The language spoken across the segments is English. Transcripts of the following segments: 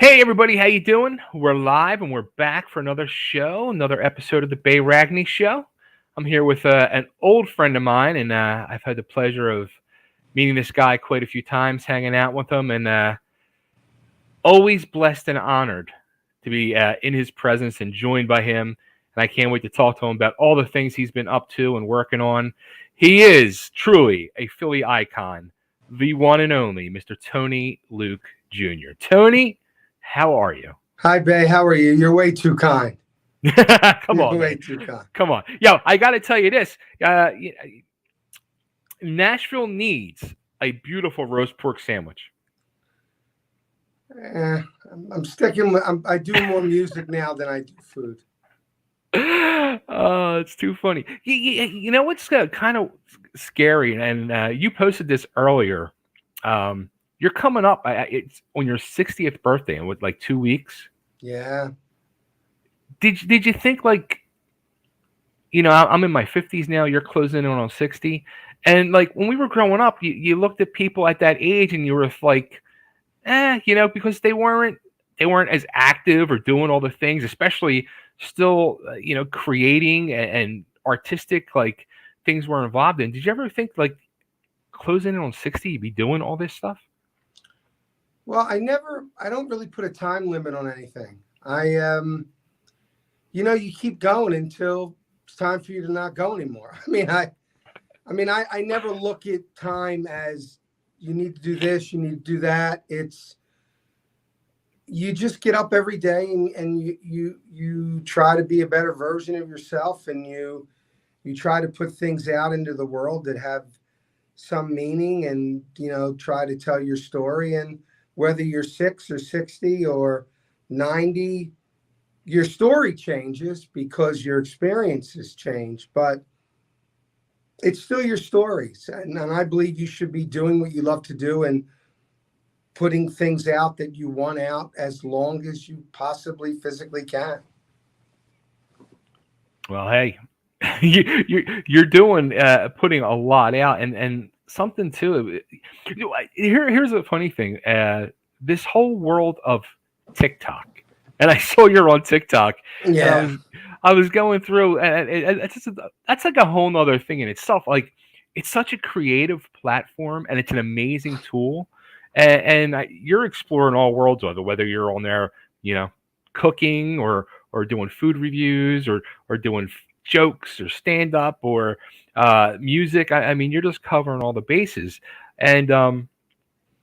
Hey everybody, how you doing? We're live and we're back for another show, another episode of the Ragni Show. I'm here with an old friend of mine, and I've had the pleasure of meeting this guy quite a few times, hanging out with him, and always blessed and honored to be in his presence and joined by him. And I can't wait to talk to him about all the things he's been up to and working on. He is truly a Philly icon, the one and only Mr. Tony Luke Jr. Tony, how are you? Hi, Bay. How are you? You're way too kind. Come You're on, way man. too kind. Come on. Yo, I got to tell you this. Nashville needs a beautiful roast pork sandwich. I'm sticking with. I do more music now than I do food. Oh, it's too funny. You know what's kind of scary, and you posted this earlier. You're coming up. It's on your 60th birthday in with like 2 weeks. Yeah. Did you think like, I'm in my 50s now. You're closing in on 60, and like when we were growing up, you looked at people at that age, and you were like, because they weren't as active or doing all the things, especially still, creating and artistic like things were involved in. Did you ever think like closing in on 60, you'd be doing all this stuff? Well, I don't really put a time limit on anything. You keep going until it's time for you to not go anymore. I never look at time as you need to do this, you need to do that. You just get up every day and you try to be a better version of yourself, and you try to put things out into the world that have some meaning, and try to tell your story. And whether you're 6 or 60 or 90, your story changes because your experiences change, but it's still your stories. And I believe you should be doing what you love to do and putting things out that you want out as long as you possibly physically can. Well, hey, you're doing putting a lot out, and something too. Here's a funny thing. This whole world of TikTok, and I saw you're on TikTok, and I Yeah. was I was going through, and that's like a whole nother thing in itself. Like, it's such a creative platform, and it's an amazing tool, and you're exploring all worlds of it. Whether you're on there, cooking or doing food reviews or doing jokes or stand up or music. I mean, you're just covering all the bases. And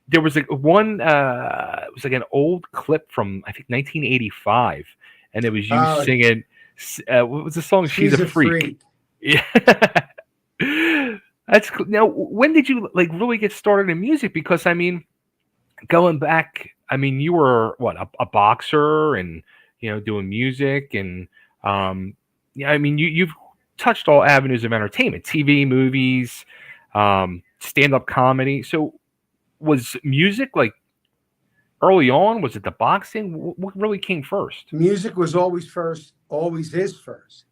there was like one, it was like an old clip from I think 1985, and it was you Oh, singing. What was the song? She's a she's a freak. freak. Yeah. That's cool. Now, when did you like really get started in music? Because I mean, going back, I mean, you were what, a boxer and doing music and yeah, I mean, you've touched all avenues of entertainment, TV, movies, stand up comedy. So was music like early on? Was it the boxing? What really came first? Music was always first, always is first.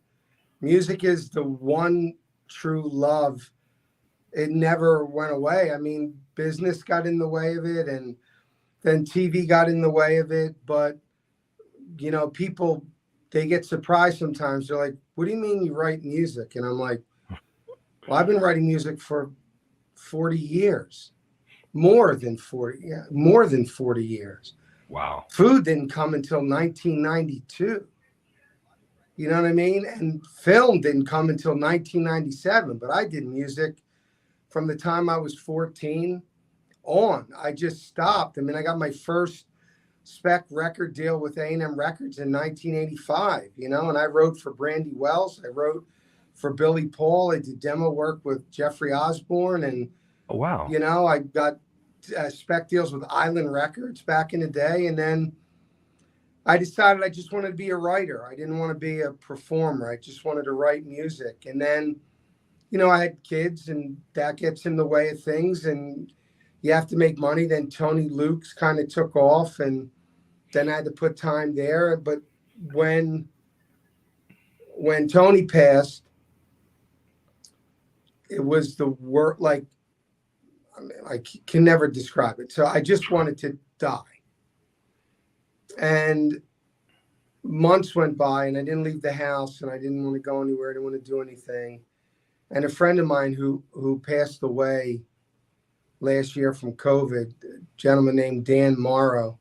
Music is the one true love. It never went away. I mean, business got in the way of it, and then TV got in the way of it. But, people, they get surprised sometimes. They're like, what do you mean you write music? And I'm like, well, I've been writing music for 40 years, more than 40, yeah, more than 40 years. Wow. Food didn't come until 1992. You know what I mean? And film didn't come until 1997. But I did music from the time I was 14 on. I just stopped. I mean, I got my first spec record deal with A&M Records in 1985, and I wrote for Brandy Wells. I wrote for Billy Paul. I did demo work with Jeffrey Osborne. And, Oh, wow. I got spec deals with Island Records back in the day. And then I decided I just wanted to be a writer. I didn't want to be a performer. I just wanted to write music. And then, I had kids, and that gets in the way of things, and you have to make money. Then Tony Luke's kind of took off, and then I had to put time there. But when Tony passed, it was the work, like, I mean, I can never describe it. So I just wanted to die. And months went by and I didn't leave the house and I didn't want to go anywhere. I didn't want to do anything. And a friend of mine who passed away last year from COVID, a gentleman named Dan Morrow,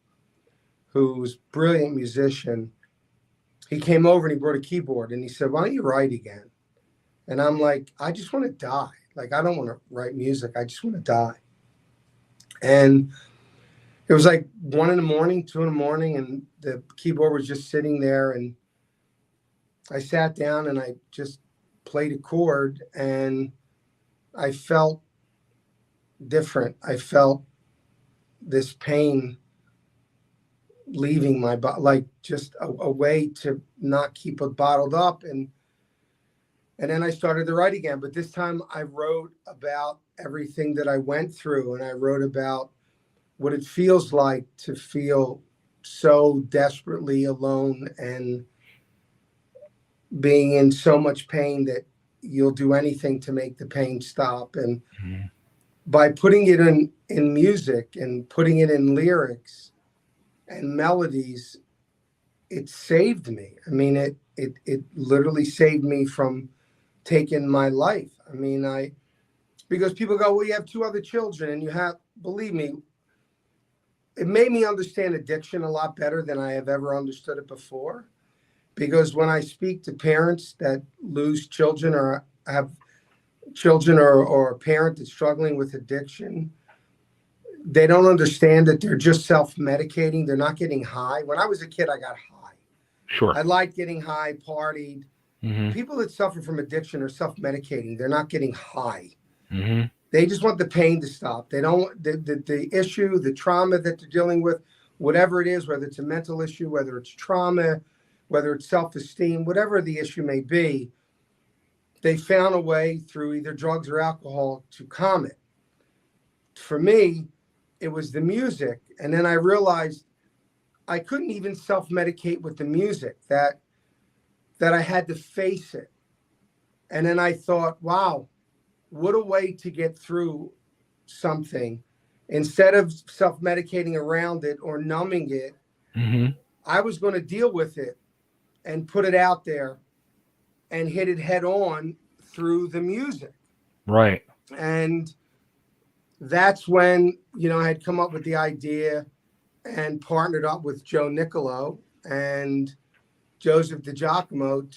who's a brilliant musician, he came over and he brought a keyboard and he said, "Why don't you write again?" And I'm like, "I just want to die. Like, I don't want to write music. I just want to die." And it was like 1 a.m, 2 a.m, and the keyboard was just sitting there. And I sat down and I just played a chord and I felt different. I felt this pain leaving my body, like just a way to not keep it bottled up. And then I started to write again. But this time I wrote about everything that I went through, and I wrote about what it feels like to feel so desperately alone and being in so much pain that you'll do anything to make the pain stop. And by putting it in music and putting it in lyrics and melodies, it saved me. I mean, it literally saved me from taking my life. I mean, because people go, "Well, you have 2 other children," and you have, believe me, it made me understand addiction a lot better than I have ever understood it before. Because when I speak to parents that lose children or have children or a parent that's struggling with addiction, they don't understand that they're just self-medicating. They're not getting high. When I was a kid, I got high. Sure. I liked getting high, partied. Mm-hmm. People that suffer from addiction are self-medicating. They're not getting high. Mm-hmm. They just want the pain to stop. They don't, the issue, the trauma that they're dealing with, whatever it is, whether it's a mental issue, whether it's trauma, whether it's self-esteem, whatever the issue may be, they found a way through either drugs or alcohol to calm it. For me, it was the music. And then I realized I couldn't even self-medicate with the music, that I had to face it. And then I thought, wow, what a way to get through something. Instead of self-medicating around it or numbing it, I was going to deal with it and put it out there and hit it head on through the music. Right. And that's when, I had come up with the idea and partnered up with Joe Nicolo and Joseph DiGiacomo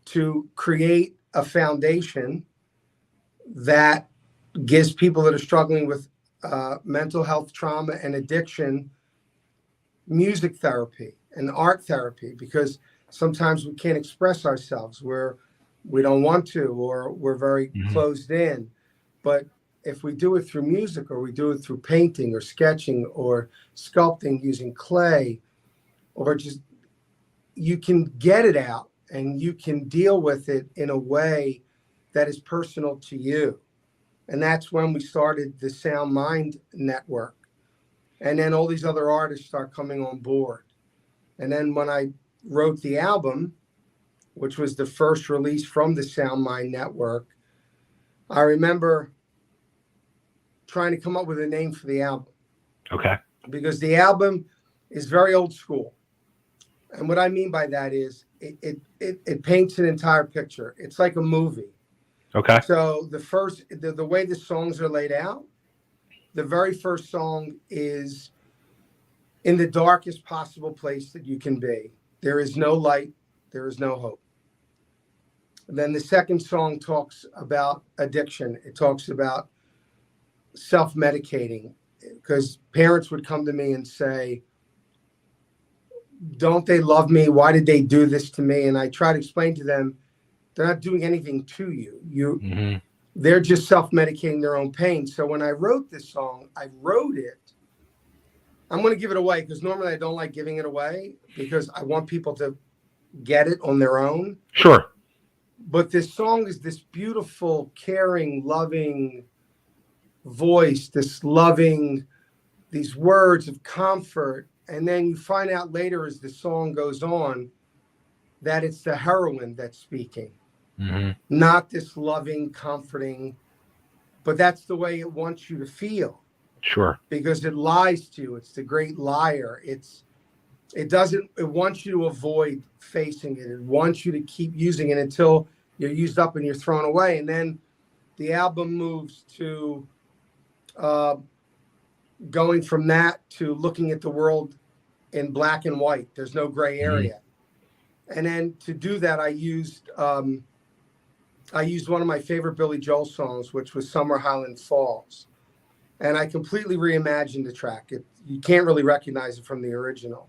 to create a foundation that gives people that are struggling with mental health, trauma, and addiction music therapy and art therapy, because sometimes we can't express ourselves, we don't want to, or we're very closed in. But if we do it through music, or we do it through painting or sketching or sculpting using clay, or just, you can get it out and you can deal with it in a way that is personal to you. And that's when we started the Sound Mind Network. And then all these other artists start coming on board. And then when I wrote the album, which was the first release from the Sound Mind Network, I remember trying to come up with a name for the album. Okay. Because the album is very old school. And what I mean by that is it paints an entire picture. It's like a movie. Okay. So the way the songs are laid out, the very first song is in the darkest possible place that you can be. There is no light. There is no hope. And then the second song talks about addiction. It talks about self-medicating, because parents would come to me and say, "Don't they love me? Why did they do this to me?" And I try to explain to them, they're not doing anything to you. They're just self-medicating their own pain. So when I wrote this song, I wrote it. I'm going to give it away because normally I don't like giving it away because I want people to get it on their own. Sure. But this song is this beautiful, caring, loving voice, these words of comfort. And then you find out later as the song goes on that it's the heroine that's speaking, not this loving, comforting, but that's the way it wants you to feel. Sure. because it lies to you. It's the great liar. It wants you to avoid facing it. It wants you to keep using it until you're used up and you're thrown away. And then the album moves to uh, going from that to looking at the world in black and white. There's no gray area. And then to do that, I used one of my favorite Billy Joel songs, which was Summer Highland Falls. And I completely reimagined the track. You can't really recognize it from the original.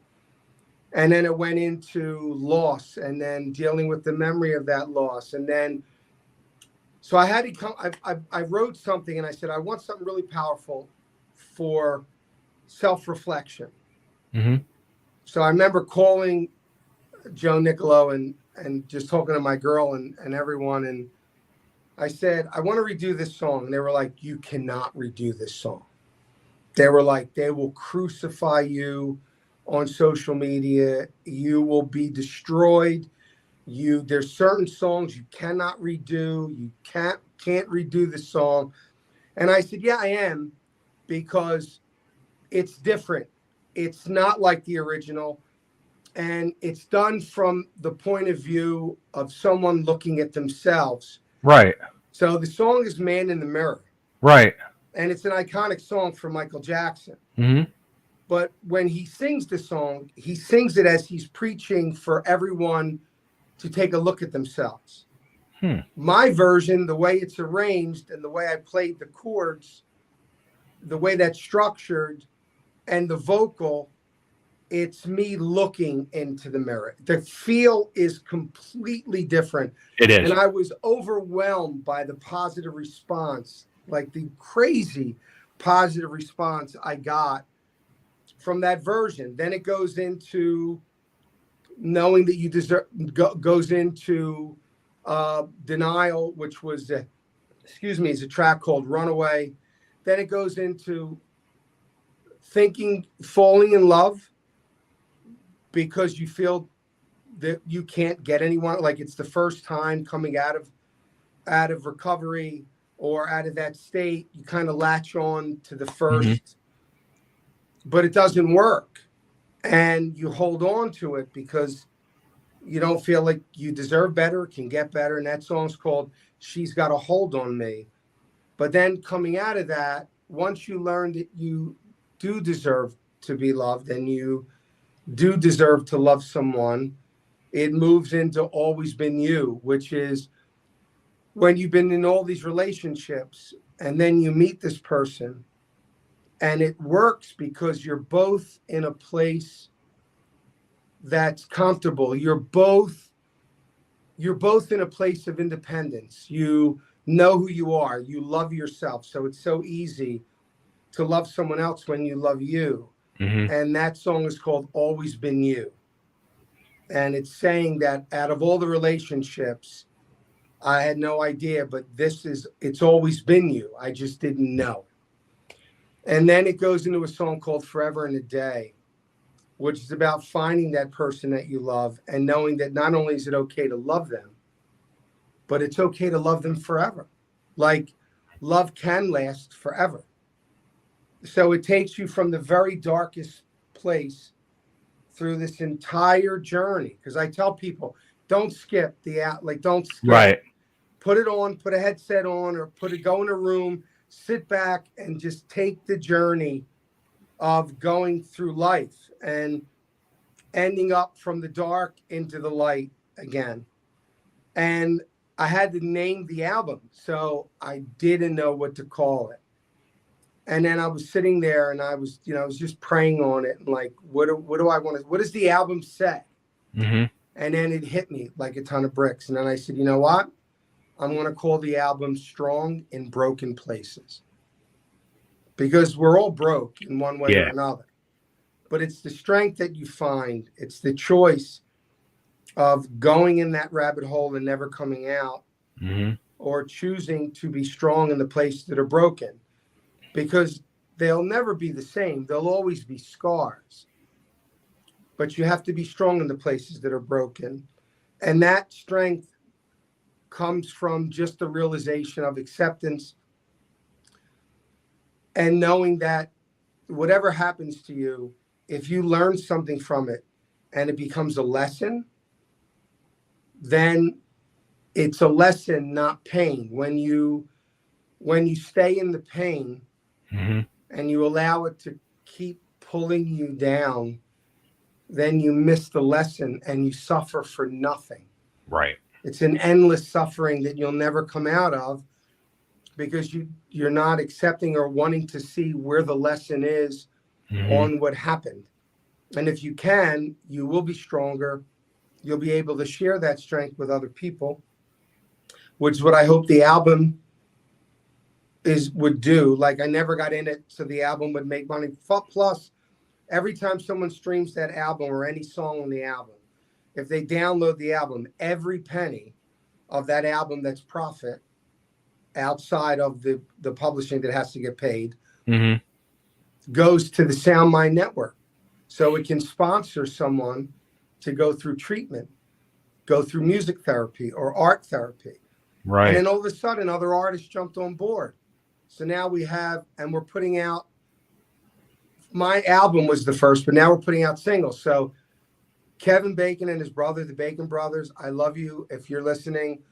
And then it went into loss, and then dealing with the memory of that loss. And then, so I had to come, I wrote something and I said, I want something really powerful for self-reflection. Mm-hmm. So I remember calling Joe Nicolo and just talking to my girl and everyone. And I said, I want to redo this song. And they were like, you cannot redo this song. They were like, they will crucify you on social media. You will be destroyed. There's certain songs you cannot redo. You can't redo the song. And I said, yeah, I am, because it's different. It's not like the original. And it's done from the point of view of someone looking at themselves. Right. So the song is Man in the Mirror. Right. And it's an iconic song from Michael Jackson. Mm-hmm. But when he sings the song, he sings it as he's preaching for everyone to take a look at themselves. My version, the way it's arranged and the way I played the chords, the way that's structured, and the vocal, it's me looking into the mirror. The feel is completely different. It is. And I was overwhelmed by the positive response, like the crazy positive response I got from that version. Then it goes into knowing that you deserve, goes into Denial, which was, is a track called Runaway. Then it goes into falling in love, because you feel that you can't get anyone, like it's the first time coming out of recovery or out of that state, you kind of latch on to the first, but it doesn't work. And you hold on to it because you don't feel like you deserve better, can get better. And that song's called She's Got a Hold on Me. But then coming out of that, once you learn that you do deserve to be loved and you do deserve to love someone, it moves into Always Been You, which is when you've been in all these relationships and then you meet this person and it works because you're both in a place that's comfortable. You're both in a place of independence. You know who you are. You love yourself. So it's so easy to love someone else when you love you. Mm-hmm. And that song is called Always Been You. And it's saying that out of all the relationships, I had no idea, but it's always been you. I just didn't know. And then it goes into a song called Forever and a Day, which is about finding that person that you love and knowing that not only is it okay to love them, but it's okay to love them forever. Like, love can last forever. So it takes you from the very darkest place through this entire journey. Because I tell people, don't skip don't skip. Right. Put it on, put a headset on, or go in a room, sit back and just take the journey of going through life and ending up from the dark into the light again. And I had to name the album, so I didn't know what to call it. And then I was sitting there and I was just praying on it and like, what do I want to, what does the album say? Mm-hmm. And then it hit me like a ton of bricks. And then I said, you know what? I'm going to call the album Strong in Broken Places. Because we're all broke in one way or another. But it's the strength that you find. It's the choice of going in that rabbit hole and never coming out, mm-hmm. or choosing to be strong in the places that are broken. Because they'll never be the same. There'll always be scars. But you have to be strong in the places that are broken. And that strength comes from just the realization of acceptance and knowing that whatever happens to you, if you learn something from it and it becomes a lesson, then it's a lesson, not pain. When you stay in the pain and you allow it to keep pulling you down, then you miss the lesson and you suffer for nothing. Right. It's an endless suffering that you'll never come out of, because you're not accepting or wanting to see where the lesson is on what happened. And if you can, you will be stronger. You'll be able to share that strength with other people, which is what I hope the album would do. Like, I never got in it so the album would make money. Plus, every time someone streams that album or any song on the album, if they download the album, every penny of that album that's profit outside of the publishing that has to get paid goes to the SoundMind network. So it can sponsor someone to go through treatment, go through music therapy or art therapy. Right. And then all of a sudden, other artists jumped on board. So now we have, and we're putting out, my album was the first, but now we're putting out singles. So Kevin Bacon and his brother, the Bacon Brothers, I love you if you're listening.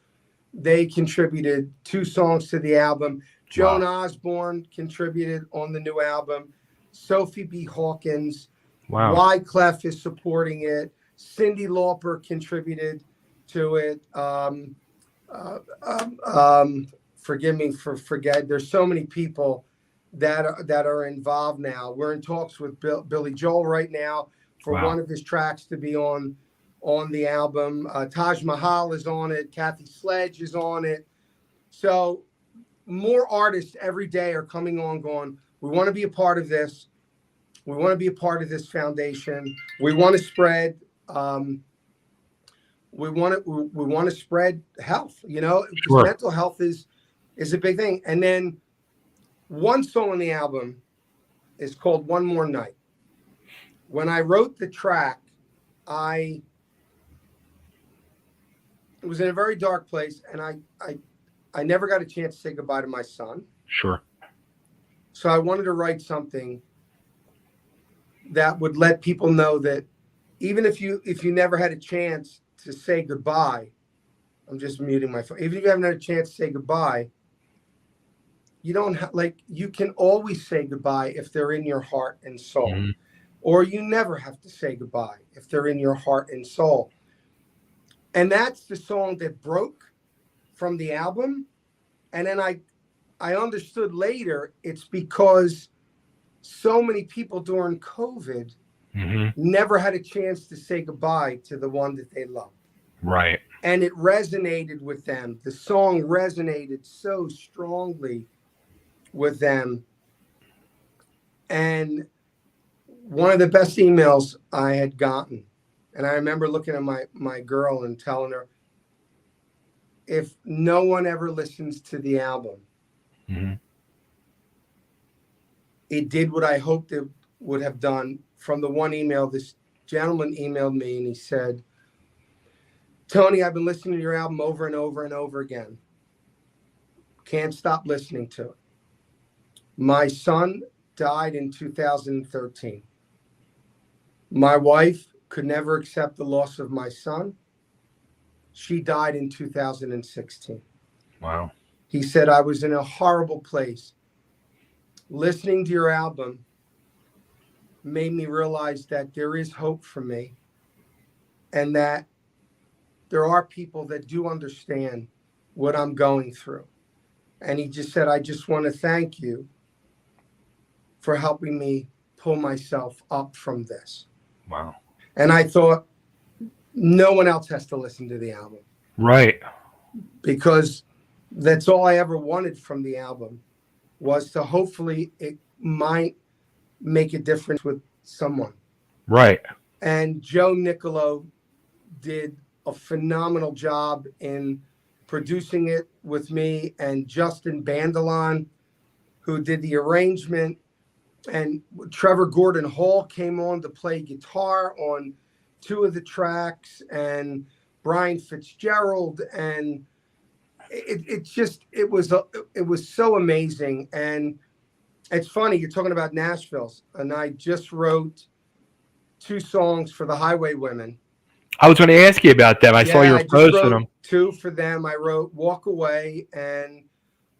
They contributed 2 songs to the album. Joan Osborne contributed on the new album. Sophie B. Hawkins. Wow. Wyclef is supporting it. Cyndi Lauper contributed to it. Forgive me for forget. There's so many people that are involved now. We're in talks with Billy Joel right now for one of his tracks to be on the album. Taj Mahal is on it. Kathy Sledge is on it. So more artists every day are coming on going, we want to be a part of this. We want to be a part of this foundation. We want to spread we want to spread health, because mental health is a big thing. And then one song on the album is called One More Night. When I wrote the track, it was in a very dark place, and I never got a chance to say goodbye to my son. Sure. So I wanted to write something that would let people know that even if you never had a chance to say goodbye, I'm just muting my phone. Even if you haven't had a chance to say goodbye, you don't you can always say goodbye if they're in your heart and soul. Or you never have to say goodbye if they're in your heart and soul. And that's the song that broke from the album. And then I understood later it's because so many people during COVID never had a chance to say goodbye to the one that they loved. Right. And it resonated with them. The song resonated so strongly with them. And one of the best emails I had gotten, and I remember looking at my girl and telling her, if no one ever listens to the album, it did what I hoped it would have done. From the one email, this gentleman emailed me and he said, Tony, I've been listening to your album over and over and over again. Can't stop listening to it. My son died in 2013. My wife could never accept the loss of my son. She died in 2016. Wow. He said, I was in a horrible place. Listening to your album made me realize that there is hope for me and that there are people that do understand what I'm going through. And he just said, I just want to thank you for helping me pull myself up from this. Wow. And I thought, no one else has to listen to the album. Right. Because that's all I ever wanted from the album, was to hopefully it might make a difference with someone. Right. And Joe Nicolo did a phenomenal job in producing it with me, and Justin Bandelon, who did the arrangement, and Trevor Gordon Hall came on to play guitar on 2 of the tracks, and Brian Fitzgerald, and it was so amazing. And It's funny you're talking about Nashville's, and I just wrote 2 songs for the Highway Women. I was going to ask you about them. I saw Yeah, you I were just posting wrote them. 2 for them. I wrote "Walk Away" and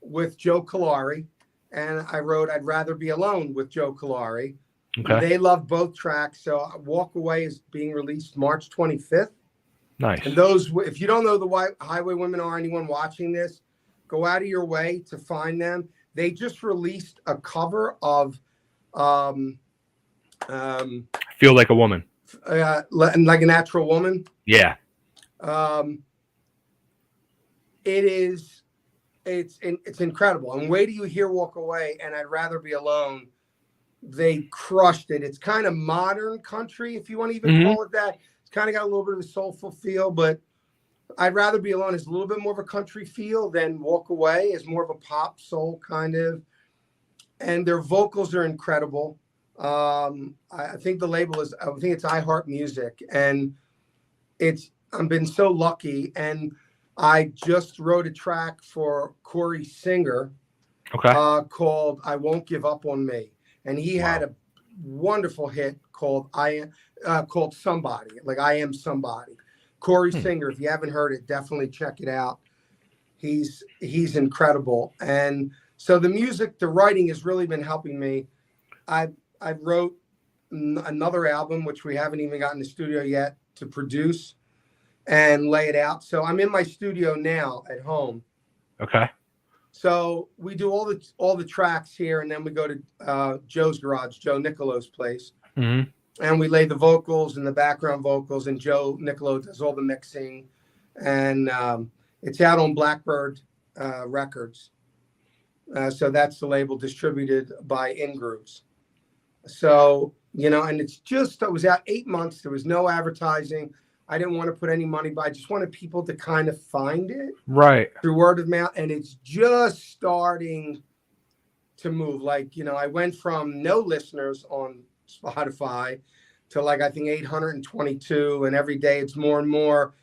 with Joe Kalari, and I wrote "I'd Rather Be Alone" with Joe Kalari. Okay. They love both tracks, so "Walk Away" is being released March 25th. Nice. And those, if you don't know the Highway Women or anyone watching this, go out of your way to find them. They just released a cover of um, Feel Like a Woman. Like a Natural Woman. Yeah. Um, it's incredible. And wait till you hear "Walk Away" and "I'd Rather Be Alone." They crushed it. It's kind of modern country, if you want to even call it that. It's kind of got a little bit of a soulful feel, but "I'd Rather Be Alone" is a little bit more of a country feel than "Walk Away" is more of a pop soul kind of. And their vocals are incredible. I think the label is, I think it's iHeart Music, and I've been so lucky. And I just wrote a track for Corey Singer, Okay. called "I Won't Give Up on Me," and he had a wonderful hit called called "Somebody," like "I Am Somebody." Corey Singer, if you haven't heard it, definitely check it out. He's incredible. And so the music, the writing has really been helping me. I wrote another album, which we haven't even gotten in the studio yet to produce and lay it out. So I'm in my studio now at home. Okay. So we do all the tracks here, and then we go to Joe's garage, Joe Nicolo's place, and we lay the vocals and the background vocals, and Joe Nicolo does all the mixing, and it's out on Blackbird Records. So that's the label, distributed by In Grooves. So, and it's just, it was out 8 months. There was no advertising. I didn't want to put any money by. I just wanted people to kind of find it through word of mouth. And it's just starting to move. Like, I went from no listeners on Spotify to like, I think 822. And every day it's more and more.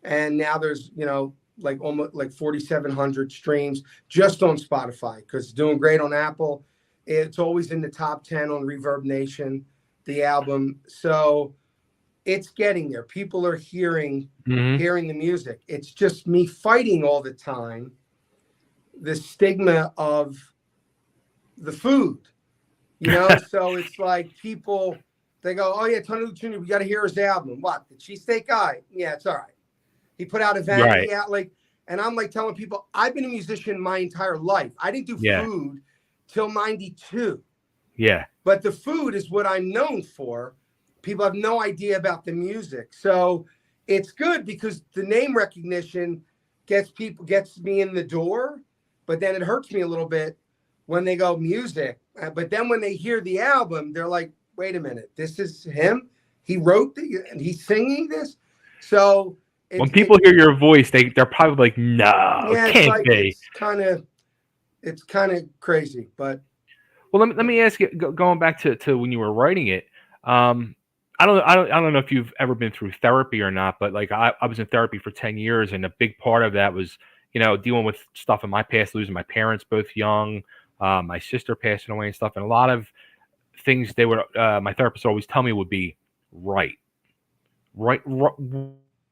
And now there's, like almost like 4,700 streams just on Spotify, because it's doing great on Apple. It's always in the top 10 on Reverb Nation, the album. So it's getting there. People are hearing the music. It's just me fighting all the time the stigma of the food, So it's like people, they go, "Oh yeah, Tony Jr., we got to hear his album." What, the Cheesesteak Guy? Yeah, it's all right. He put out a vanity out, and I'm like telling people, I've been a musician my entire life. I didn't do food till 92. Yeah. But the food is what I'm known for. People have no idea about the music. So it's good because the name recognition gets me in the door, but then it hurts me a little bit when they go music. But then when they hear the album, they're like, wait a minute, this is him? He wrote and he's singing this? So when people hear your voice, they're probably like, "No, it can't be." It's kind of crazy, but. Well, let me ask you. Going back to when you were writing it, I don't know if you've ever been through therapy or not, but like I was in therapy for 10 years, and a big part of that was dealing with stuff in my past, losing my parents both young, my sister passing away and stuff, and a lot of things my therapist would always tell me would be right.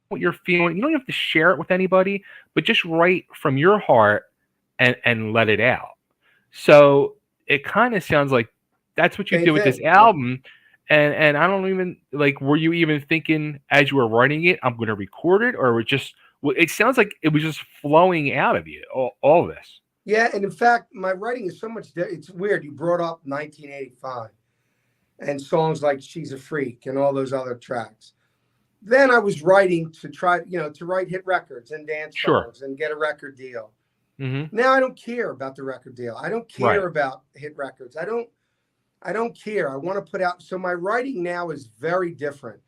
What you're feeling. You don't have to share it with anybody, but just write from your heart and let it out. So it kind of sounds like that's what you did with this album. And I don't even were you even thinking as you were writing it, I'm going to record it, or it sounds like it was just flowing out of you, all this. Yeah. And in fact, my writing is so much, it's weird. You brought up 1985 and songs like "She's a Freak" and all those other tracks. Then I was writing to try, to write hit records and dance songs and get a record deal. Now I don't care about the record deal. I don't care about hit records. I don't care. I want to put out. So my writing now is very different.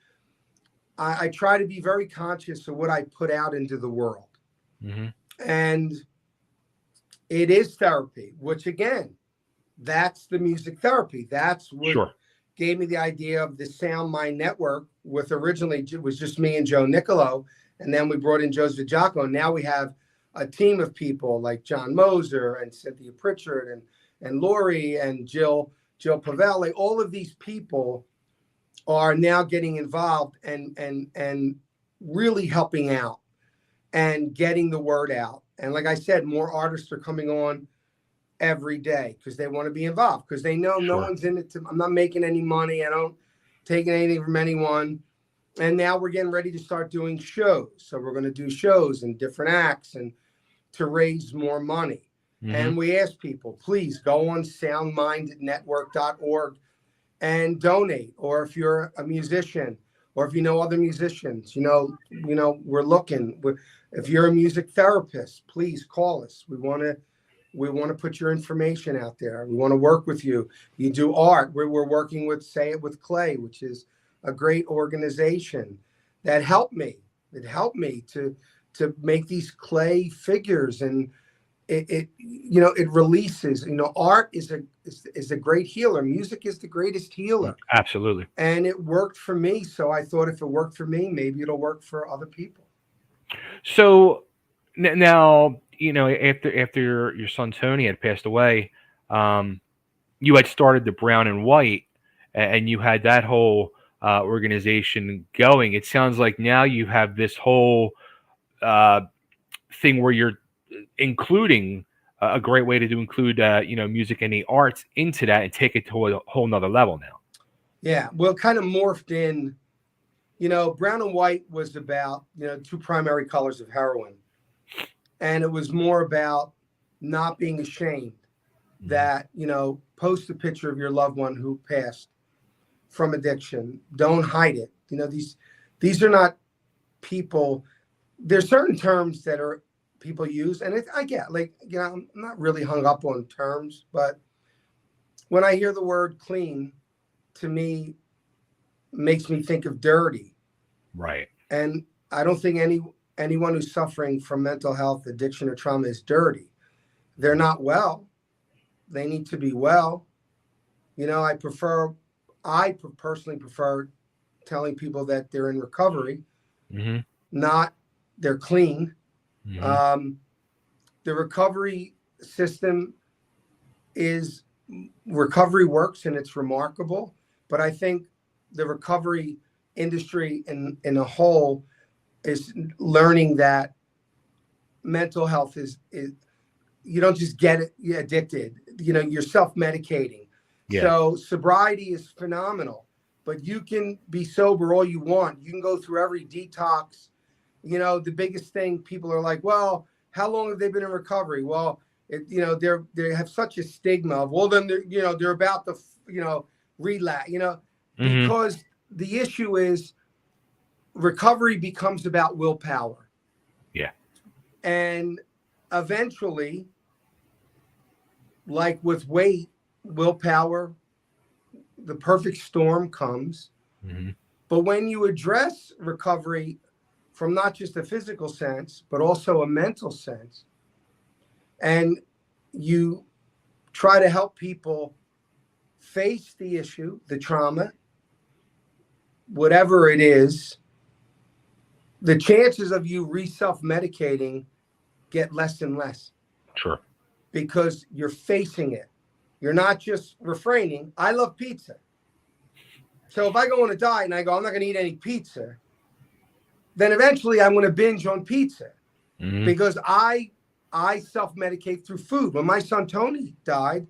I try to be very conscious of what I put out into the world. And it is therapy, which again, that's the music therapy. That's what gave me the idea of the Sound Mind Network. With originally it was just me and Joe Nicolo, and then we brought in Joe Zvijako. Now we have a team of people like John Moser and Cynthia Pritchard and and Lori and Jill Pavelli. All of these people are now getting involved and really helping out and getting the word out. And like I said, more artists are coming on every day because they want to be involved, because they know no one's in it. I'm not making any money. I don't take anything from anyone. And now we're getting ready to start doing shows. So we're going to do shows and different acts and to raise more money. Mm-hmm. And we ask people, please go on soundmindnetwork.org and donate. Or if you're a musician, or if you know other musicians, we're looking. If you're a music therapist, please call us. We want to put your information out there. We want to work with you. You do art. We're working with Say It With Clay, which is a great organization that helped me. It helped me to make these clay figures, and it releases. Art is a great healer. Music is the greatest healer. Absolutely. And it worked for me. So I thought if it worked for me, maybe it'll work for other people. So now, after your son Tony had passed away, you had started the Brown and White, and you had that whole organization going. It sounds like now you have this whole thing where you're including a great way to include music and the arts into that and take it to a whole nother level now. Yeah, well, kind of morphed in. Brown and White was about, two primary colors of heroin. And it was more about not being ashamed that, post a picture of your loved one who passed from addiction. Don't hide it. These are not people. There's certain terms that are people use. And I get, I'm not really hung up on terms, but when I hear the word clean, to me, makes me think of dirty. Right. And I don't think anyone who's suffering from mental health, addiction, or trauma is dirty. They're not well. They need to be well. I personally prefer telling people that they're in recovery, mm-hmm. not they're clean. Mm-hmm. The recovery system recovery works and it's remarkable, but I think the recovery industry in a whole is learning that mental health is you don't just get addicted. You're self-medicating. Yeah. So sobriety is phenomenal, but you can be sober all you want. You can go through every detox. The biggest thing, people are like, well, how long have they been in recovery? Well, they have such a stigma of, well, then they're about to, relapse, mm-hmm. because the issue is recovery becomes about willpower. Yeah. And eventually, like with weight, willpower, the perfect storm comes. Mm-hmm. But when you address recovery from not just a physical sense, but also a mental sense, and you try to help people face the issue, the trauma, whatever it is, the chances of you self-medicating get less and less. Sure. Because you're facing it. You're not just refraining. I love pizza. So if I go on a diet and I go, I'm not going to eat any pizza, then eventually I'm going to binge on pizza. Mm-hmm. Because I self-medicate through food. When my son Tony died,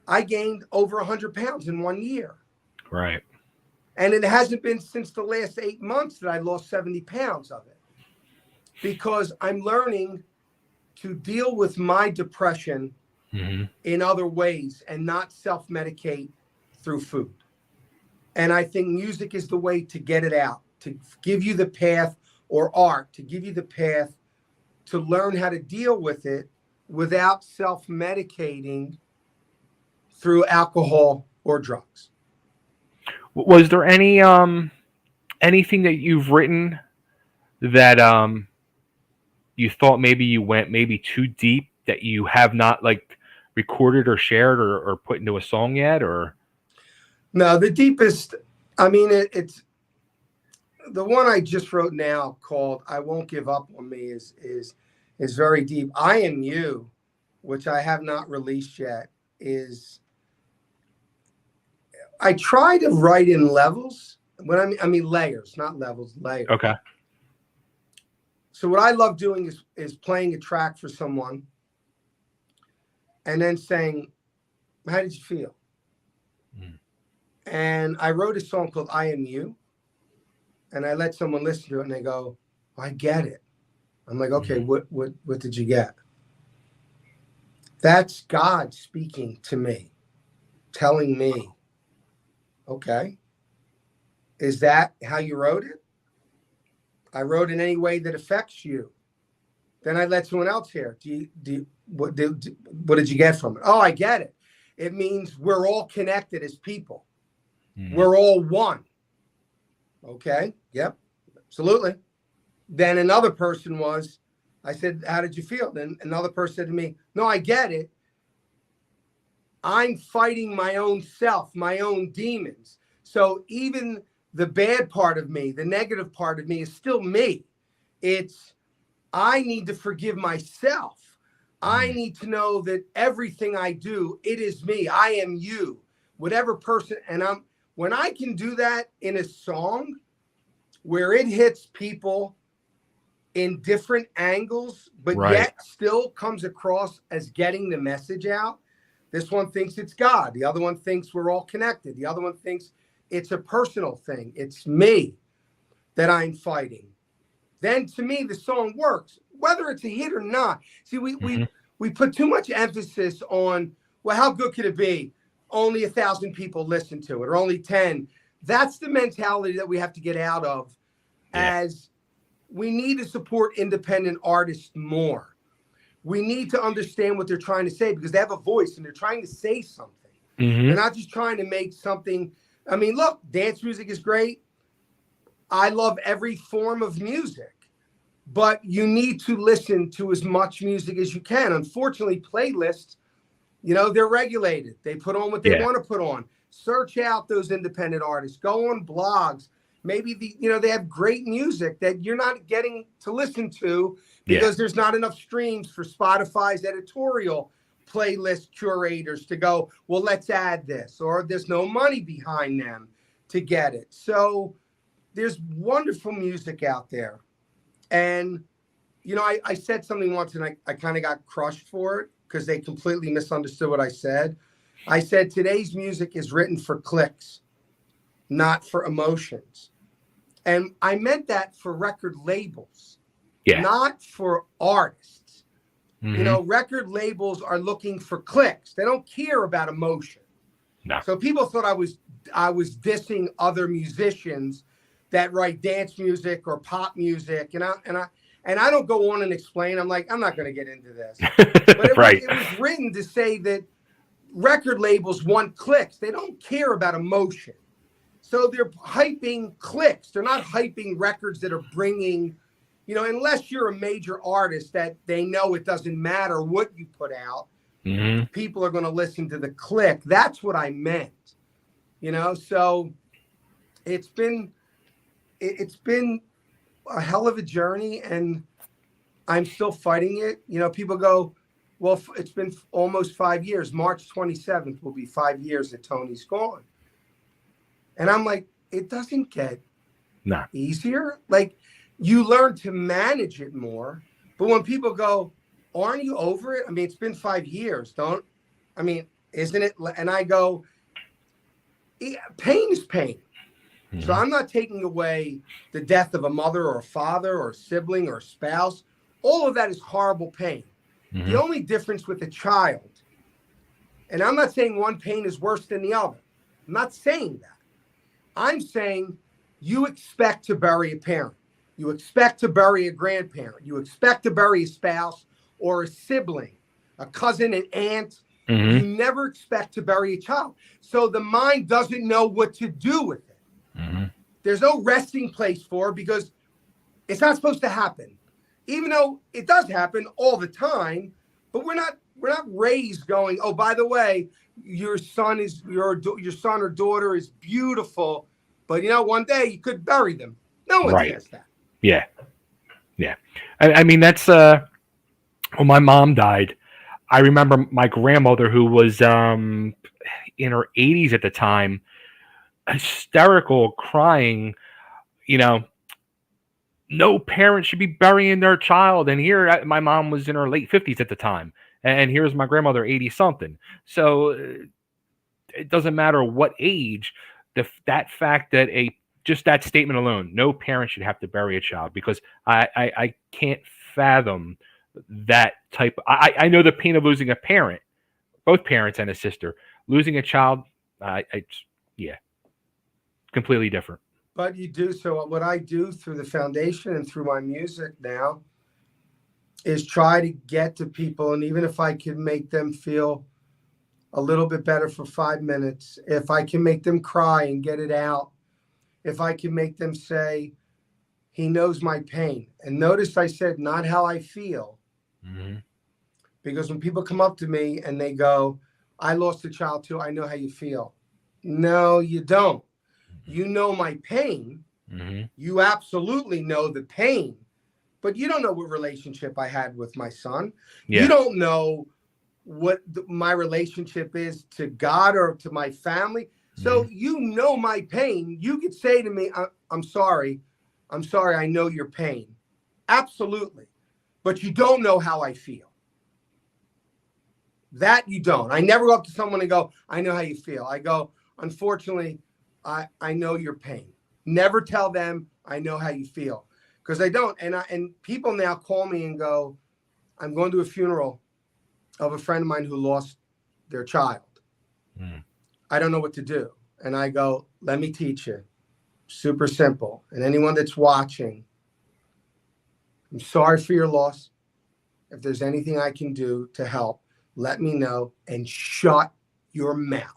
I gained over 100 pounds in 1 year. Right. And it hasn't been since the last 8 months that I lost 70 pounds of it. Because I'm learning to deal with my depression mm-hmm. in other ways and not self-medicate through food. And I think music is the way to get it out, to give you the path, or art, to give you the path to learn how to deal with it without self-medicating through alcohol or drugs. Was there any anything that you've written that you thought maybe you went too deep, that you have not recorded or shared or put into a song yet? Or no, the deepest, it's the one I just wrote now called I Won't Give Up on Me is very deep. I Am You, which I have not released yet, is I try to write in levels. When I mean layers, not levels, layers. Okay. So what I love doing is playing a track for someone and then saying, how did you feel? Mm. And I wrote a song called I Am You. And I let someone listen to it and they go, oh, I get it. I'm like, okay, what did you get? That's God speaking to me, telling me, okay, is that how you wrote it? I wrote in any way that affects you. Then I let someone else hear. What did you get from it? Oh, I get it. It means we're all connected as people. We're all one. Okay. Yep. Absolutely. Then another person I said, how did you feel? Then another person said to me, no, I get it. I'm fighting my own self, my own demons. So even the bad part of me, the negative part of me is still me. I need to forgive myself. I need to know that everything I do, it is me. I am you, whatever person. And when I can do that in a song where it hits people in different angles, but yet still comes across as getting the message out. This one thinks it's God. The other one thinks we're all connected. The other one thinks it's a personal thing. It's me that I'm fighting. Then to me, the song works, whether it's a hit or not. See, we put too much emphasis on, well, how good could it be? Only 1,000 people listen to it, or only 10. That's the mentality that we have to get out of, as we need to support independent artists more. We need to understand what they're trying to say, because they have a voice and they're trying to say something. They're not just trying to make something. I mean, look, dance music is great. I love every form of music, but you need to listen to as much music as you can. Unfortunately, playlists, they're regulated. They put on what they want to put on. Search out those independent artists. Go on blogs. Maybe they have great music that you're not getting to listen to because there's not enough streams for Spotify's editorial playlist curators to go, well, let's add this, or there's no money behind them to get it. So there's wonderful music out there. And, I said something once and I kind of got crushed for it because they completely misunderstood what I said. I said, today's music is written for clicks, not for emotions. And I meant that for record labels, not for artists. Record labels are looking for clicks. They don't care about emotion. No. So people thought I was dissing other musicians that write dance music or pop music. And I don't go on and explain. I'm like, I'm not going to get into this. But it was written to say that record labels want clicks. They don't care about emotion. So they're hyping clicks. They're not hyping records that are bringing, unless you're a major artist that they know it doesn't matter what you put out. People are going to listen to the click. That's what I meant, so it's been a hell of a journey, and I'm still fighting it. People go, well, it's been almost 5 years. March 27th will be 5 years that Tony's gone. And I'm like, it doesn't get easier. Like, you learn to manage it more. But when people go, aren't you over it? I mean, it's been 5 years. Isn't it? And I go, pain is pain. So I'm not taking away the death of a mother or a father or a sibling or a spouse. All of that is horrible pain. The only difference with a child, and I'm not saying one pain is worse than the other. I'm not saying that. I'm saying you expect to bury a parent. You expect to bury a grandparent. You expect to bury a spouse or a sibling, a cousin, an aunt. You never expect to bury a child. So the mind doesn't know what to do with it. There's no resting place for it because it's not supposed to happen. Even though it does happen all the time, but we're not raised going, oh, by the way, your son or daughter is beautiful, but one day you could bury them. No one says that. Yeah. I mean, that's when my mom died, I remember my grandmother, who was in her 80s at the time, hysterical, crying. You know, no parent should be burying their child. And here, my mom was in her late 50s at the time, and here's my grandmother, 80 something. So it doesn't matter what age. That fact that just that statement alone, no parent should have to bury a child, because I can't fathom that type. I know the pain of losing a parent, both parents and a sister. Losing a child, yeah, completely different. But you do. So what I do through the foundation and through my music now is try to get to people. And even if I can make them feel a little bit better for 5 minutes, if I can make them cry and get it out, if I can make them say, he knows my pain. And notice I said, not how I feel. Mm-hmm. Because when people come up to me and they go, I lost a child too, I know how you feel. No, you don't. You know my pain. Mm-hmm. You absolutely know the pain, but you don't know what relationship I had with my son. Yeah. You don't know what my relationship is to God or to my family. So you know my pain. You could say to me, I'm sorry. I'm sorry. I know your pain. Absolutely. But you don't know how I feel. That you don't. I never go up to someone and go, I know how you feel. I go, unfortunately, I know your pain. Never tell them I know how you feel, because I don't. And people now call me and go, I'm going to a funeral of a friend of mine who lost their child. I don't know what to do. And I go, let me teach you. Super simple. And anyone that's watching, I'm sorry for your loss. If there's anything I can do to help, let me know, and shut your mouth.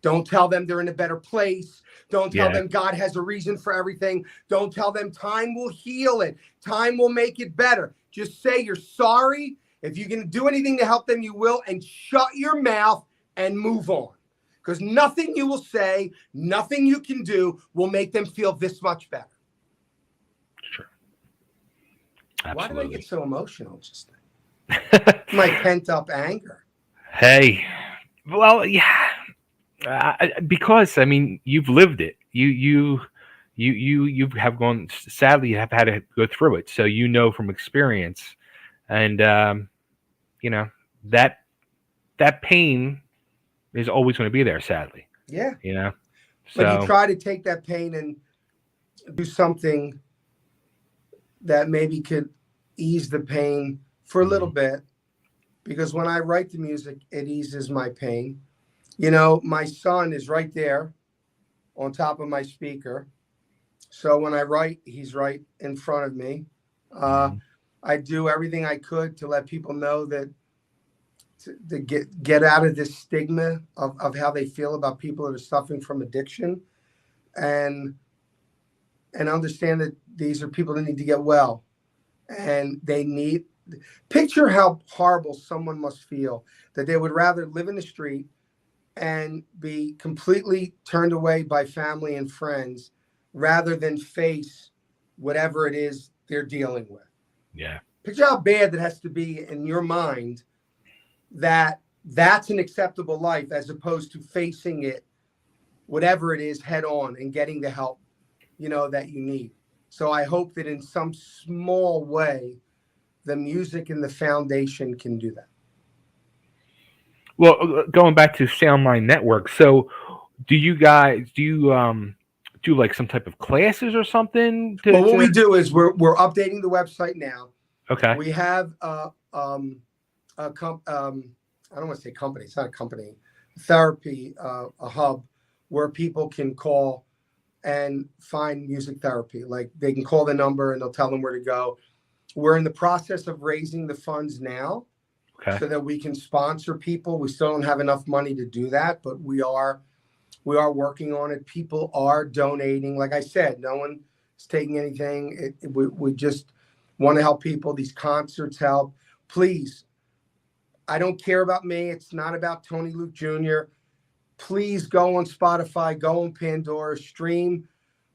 Don't tell them they're in a better place. Don't tell them God has a reason for everything. Don't tell them time will heal it. Time will make it better. Just say you're sorry. If you can do anything to help them, you will, and shut your mouth and move on. Because nothing you will say, nothing you can do will make them feel this much better. Sure. Why did I get so emotional just then? My pent-up anger. Hey, well, yeah. Because I mean, you've lived it. You have gone. Sadly, you have had to go through it, so you know from experience, and you know that pain is always going to be there. Sadly, yeah. You know, but you try to take that pain and do something that maybe could ease the pain for a little bit, because when I write the music, it eases my pain. You know, my son is right there on top of my speaker. So when I write, he's right in front of me. I do everything I could to let people know that to get out of this stigma of how they feel about people that are suffering from addiction, and understand that these are people that need to get well, and they need, picture how horrible someone must feel that they would rather live in the street and be completely turned away by family and friends rather than face whatever it is they're dealing with. Yeah. Picture how bad that has to be in your mind, that that's an acceptable life, as opposed to facing it, whatever it is, head on and getting the help, you know, that you need. So I hope that in some small way, the music and the foundation can do that. Well, going back to Soundmind Network, so do you do like some type of classes or something? Well, what we do is we're updating the website now. Okay. We have I don't want to say company. It's not a company. Therapy, a hub where people can call and find music therapy. Like they can call the number and they'll tell them where to go. We're in the process of raising the funds now. Okay. So that we can sponsor people. We still don't have enough money to do that, but we are working on it. People are donating. Like I said, no one is taking anything. We just want to help people. These concerts help. Please, I don't care about me. It's not about Tony Luke Jr. Please go on Spotify, go on Pandora, stream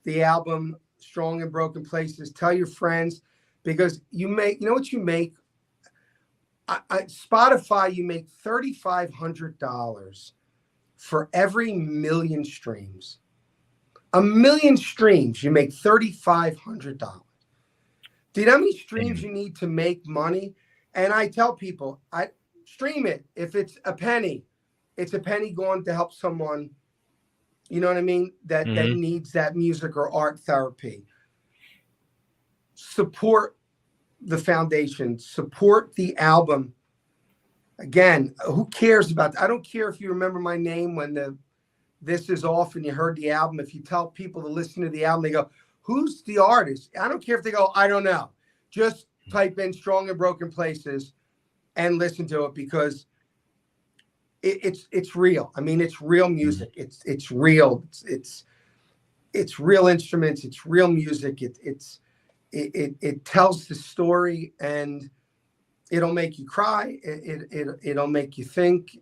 the album Strong in Broken Places. Tell your friends, because you know what you make? Spotify, you make $3,500 for every million streams. A million streams, you make $3,500. Do you know how many streams you need to make money? And I tell people, I stream it. If it's a penny, it's a penny going to help someone, you know what I mean, that needs that music or art therapy. Support the foundation, support the album. Again, who cares about I don't care if you remember my name when this is off and you heard the album. If you tell people to listen to the album, they go, who's the artist? I don't care if they go, I don't know. Just type in Strong and Broken Places and listen to it, because it's real. I mean, it's real music. It's real. It's real instruments. It's real music. It tells the story, and it'll make you cry. It'll make you think.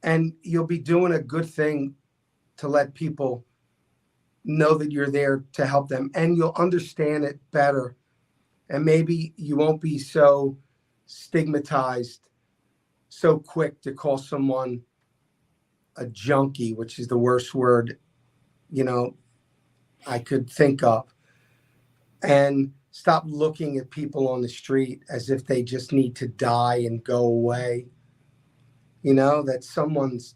And you'll be doing a good thing to let people know that you're there to help them, and you'll understand it better. And maybe you won't be so stigmatized so quick to call someone a junkie, which is the worst word, I could think of. And stop looking at people on the street as if they just need to die and go away. That someone's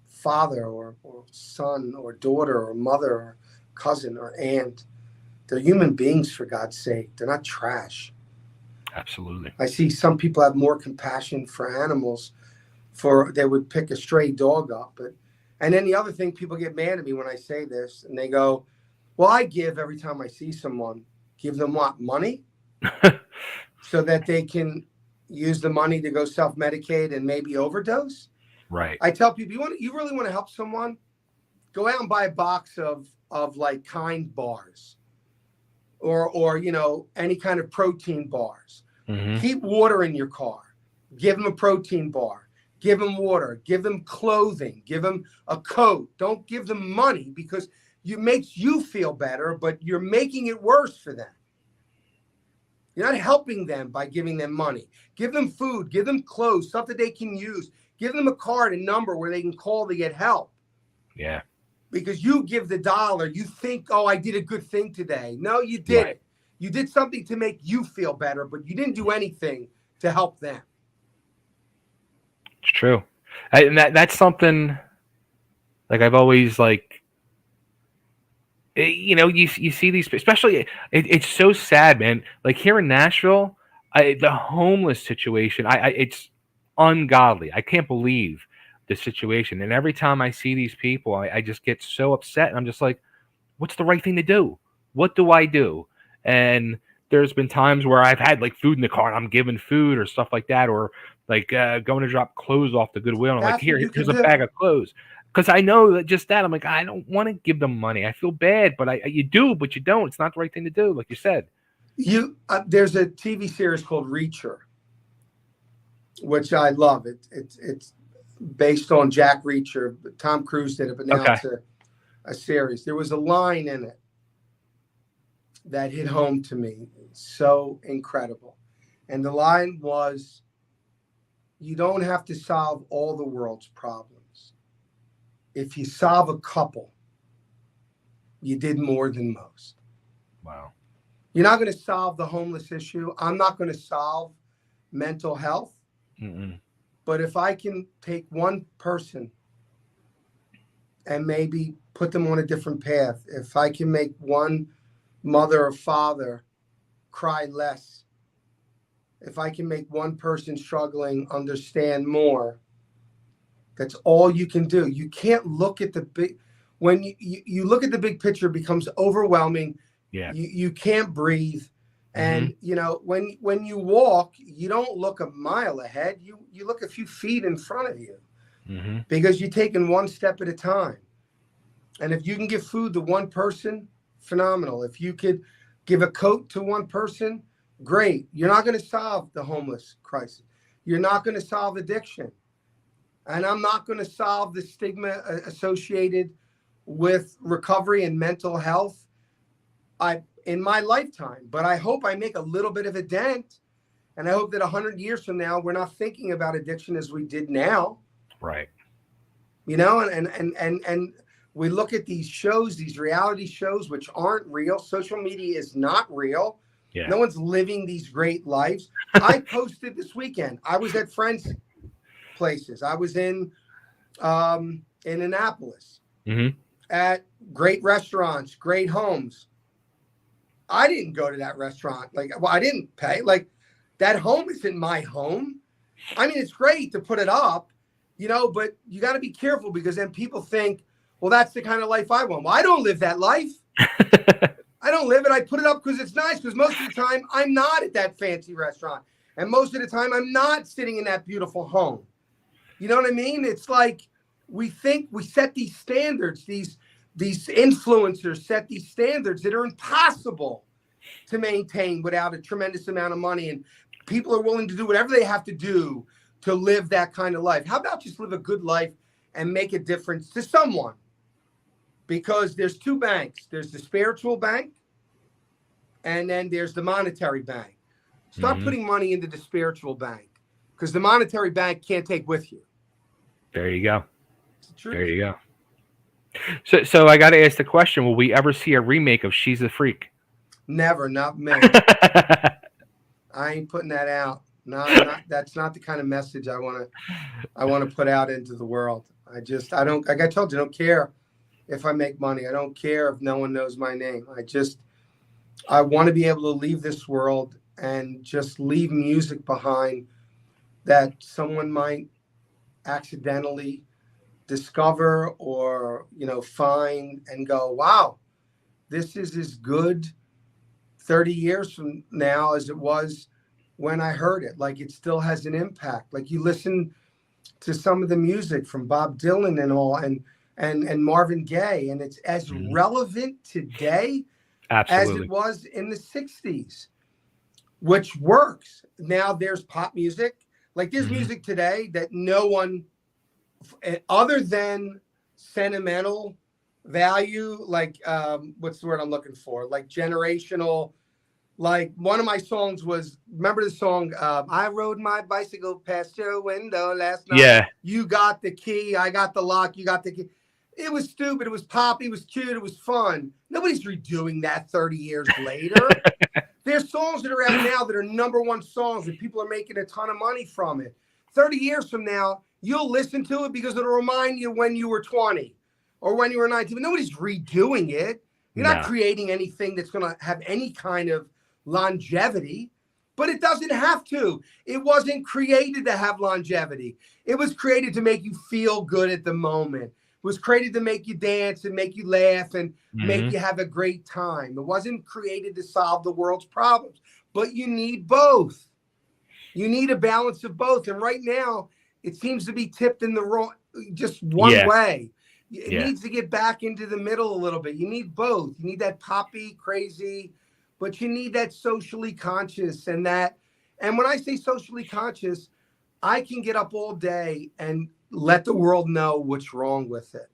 father or son or daughter or mother or cousin or aunt. They're human beings, for God's sake. They're not trash. Absolutely. I see some people have more compassion for animals. They would pick a stray dog up. And then the other thing, people get mad at me when I say this, and they go, well, I give every time I see someone. Give them what? Money? So that they can use the money to go self-medicate and maybe overdose? Right. I tell people, you really want to help someone? Go out and buy a box of like Kind bars or any kind of protein bars. Keep water in your car. Give them a protein bar. Give them water. Give them clothing. Give them a coat. Don't give them money, because it makes you feel better, but you're making it worse for them. You're not helping them by giving them money. Give them food. Give them clothes, stuff that they can use. Give them a card and number where they can call to get help. Yeah. Because you give the dollar, you think, oh, I did a good thing today. No, you didn't. Right. You did something to make you feel better, but you didn't do anything to help them. It's true. And that's something, like, I've always, like, you see these, especially, it's so sad, man. Like, here in Nashville, the homeless situation, it's ungodly. I can't believe the situation. And every time I see these people, I just get so upset. And I'm just like, what's the right thing to do? What do I do? And there's been times where I've had, like, food in the car and I'm giving food or stuff like that, or like going to drop clothes off the Goodwill. And I'm like, here's a bag of clothes. Because I know that just that, I'm like, I don't want to give them money. I feel bad, but you do, but you don't. It's not the right thing to do, like you said. There's a TV series called Reacher, which I love. It's based on Jack Reacher. Tom Cruise did it, but now it's a series. There was a line in it that hit home to me. So incredible. And the line was, you don't have to solve all the world's problems. If you solve a couple, you did more than most. Wow. You're not going to solve the homeless issue. I'm not going to solve mental health. But if I can take one person and maybe put them on a different path, if I can make one mother or father cry less, if I can make one person struggling understand more, that's all you can do. You can't look at the big, when you look at the big picture, it becomes overwhelming. Yeah. You can't breathe. And, when you walk, you don't look a mile ahead. You look a few feet in front of you because you're taking one step at a time. And if you can give food to one person, phenomenal. If you could give a coat to one person, great. You're not going to solve the homeless crisis. You're not going to solve addiction. And I'm not going to solve the stigma associated with recovery and mental health in my lifetime. But I hope I make a little bit of a dent. And I hope that 100 years from now, we're not thinking about addiction as we did now. Right. You know, and we look at these shows, these reality shows, which aren't real. Social media is not real. Yeah. No one's living these great lives. I posted this weekend. I was at friends' places. I was in Annapolis at great restaurants, great homes. I didn't go to that restaurant. I didn't pay. Like, that home isn't my home. I mean, it's great to put it up, you know, but you got to be careful, because then people think, well, that's the kind of life I want. Well, I don't live that life. I don't live it. I put it up because it's nice, because most of the time I'm not at that fancy restaurant. And most of the time I'm not sitting in that beautiful home. You know what I mean? It's like we think we set these standards, these influencers set these standards that are impossible to maintain without a tremendous amount of money. And people are willing to do whatever they have to do to live that kind of life. How about just live a good life and make a difference to someone? Because there's two banks. There's the spiritual bank, and then there's the monetary bank. Start putting money into the spiritual bank, because the monetary bank can't take with you. There you go. True. There you go. So I got to ask the question: will we ever see a remake of She's a Freak? Never, not me. I ain't putting that out. That's not the kind of message I want to put out into the world. I don't, like I told you, I don't care if I make money. I don't care if no one knows my name. I want to be able to leave this world and just leave music behind that someone might accidentally discover or, you know, find and go, wow, this is as good 30 years from now as it was when I heard it. Like, it still has an impact. Like, you listen to some of the music from Bob Dylan and all, and Marvin Gaye, and it's as relevant today as it was in the 60s, which works. Now there's pop music. Like, there's music today that no one, other than sentimental value, like, what's the word I'm looking for? Like, generational. Like, one of my songs was, remember the song, I rode my bicycle past your window last night. Yeah. You got the key, I got the lock, you got the key. It was stupid. It was poppy. It was cute. It was fun. Nobody's redoing that 30 years later. There's songs that are out now that are #1 songs and people are making a ton of money from it. 30 years from now, you'll listen to it because it'll remind you when you were 20 or when you were 19. But nobody's redoing it. You're not creating anything that's going to have any kind of longevity, but it doesn't have to. It wasn't created to have longevity. It was created to make you feel good at the moment. It was created to make you dance and make you laugh and make you have a great time. It wasn't created to solve the world's problems, but you need both. You need a balance of both. And right now, it seems to be tipped in the wrong, just one way. It needs to get back into the middle a little bit. You need both. You need that poppy, crazy, but you need that socially conscious and that. And when I say socially conscious, I can get up all day and let the world know what's wrong with it.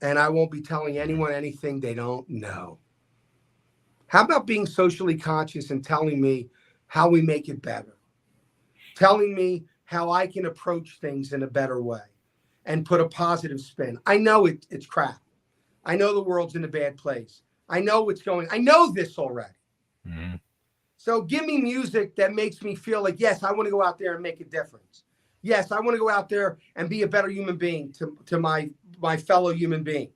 And I won't be telling anyone anything they don't know. How about being socially conscious and telling me how we make it better? Telling me how I can approach things in a better way and put a positive spin. I know it's crap. I know the world's in a bad place. I know what's going. I know this already. So give me music that makes me feel like, yes, I want to go out there and make a difference. Yes, I want to go out there and be a better human being to my fellow human being.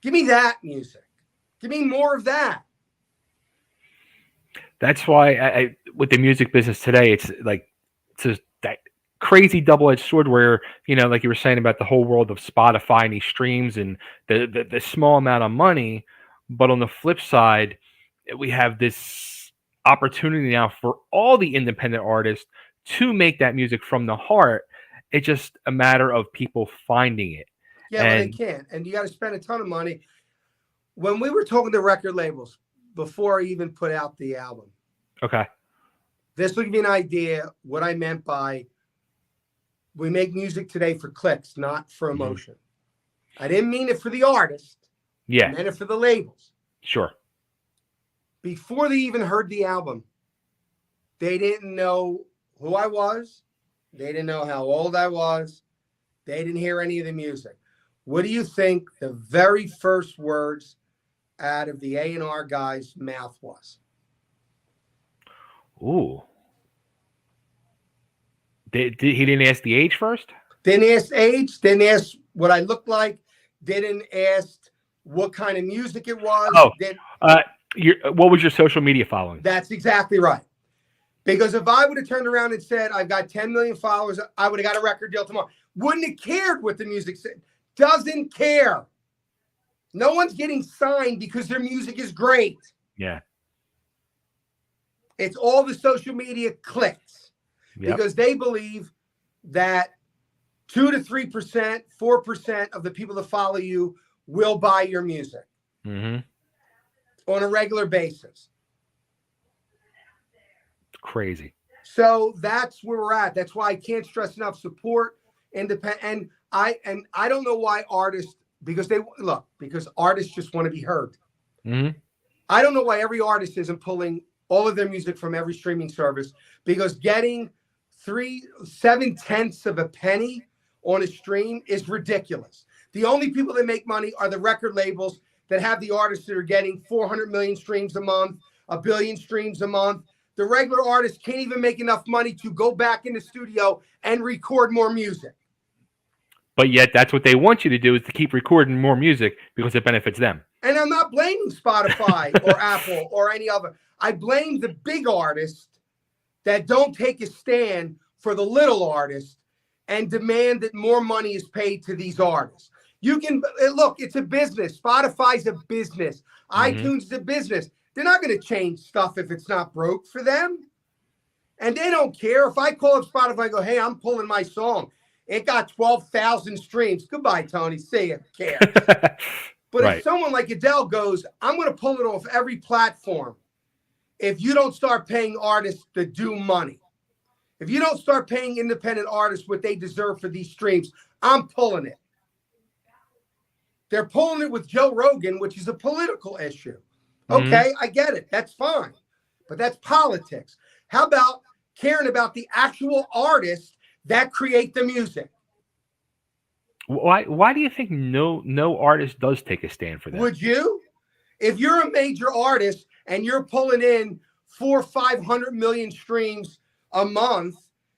Give me that music. Give me more of that. That's why I with the music business today, it's like that crazy double-edged sword where, you know, like you were saying about the whole world of Spotify and these streams and the small amount of money. But on the flip side, we have this opportunity now for all the independent artists to make that music from the heart. It's just a matter of people finding it. Yeah, well, they can't. And you got to spend a ton of money. When we were talking to record labels before I even put out the album. Okay. This will give you an idea what I meant by we make music today for clicks, not for emotion. I didn't mean it for the artist. Yeah. I meant it for the labels. Sure. Before they even heard the album, They didn't know who I was. They didn't know how old I was. They didn't hear any of the music. What do you think the very first words out of the A&R guy's mouth was? Ooh. He didn't ask the age first? Didn't ask age, didn't ask what I looked like, didn't ask what kind of music it was. Oh, what was your social media following? That's exactly right. Because if I would have turned around and said, I've got 10 million followers, I would have got a record deal tomorrow. Wouldn't have cared what the music said. Doesn't care. No one's getting signed because their music is great. Yeah. It's all the social media clicks. Yep. Because they believe that 2 to 3%, 4% of the people that follow you will buy your music on a regular basis. Crazy. So that's where we're at. That's why I can't stress enough support independent. And I don't know why artists, because artists just want to be heard. I don't know why every artist isn't pulling all of their music from every streaming service, because getting 7/10 of a penny on a stream is ridiculous. The only people that make money are the record labels that have the artists that are getting 400 million streams a month, 1 billion streams a month. The regular artists can't even make enough money to go back in the studio and record more music. But yet that's what they want you to do, is to keep recording more music because it benefits them. And I'm not blaming Spotify or Apple or any other. I blame the big artists that don't take a stand for the little artists and demand that more money is paid to these artists. You can look, it's a business. Spotify's a business. iTunes is a business. They're not going to change stuff if it's not broke for them. And they don't care. If I call up Spotify and go, hey, I'm pulling my song. It got 12,000 streams. Goodbye, Tony. See you. Care. But if someone like Adele goes, I'm going to pull it off every platform. If you don't start paying artists the due money, if you don't start paying independent artists what they deserve for these streams, I'm pulling it. They're pulling it with Joe Rogan, which is a political issue. Okay, I get it. That's fine. But that's politics. How about caring about the actual artists that create the music? Why do you think no artist does take a stand for that? Would you? If you're a major artist and you're pulling in 400 or 500 million streams a month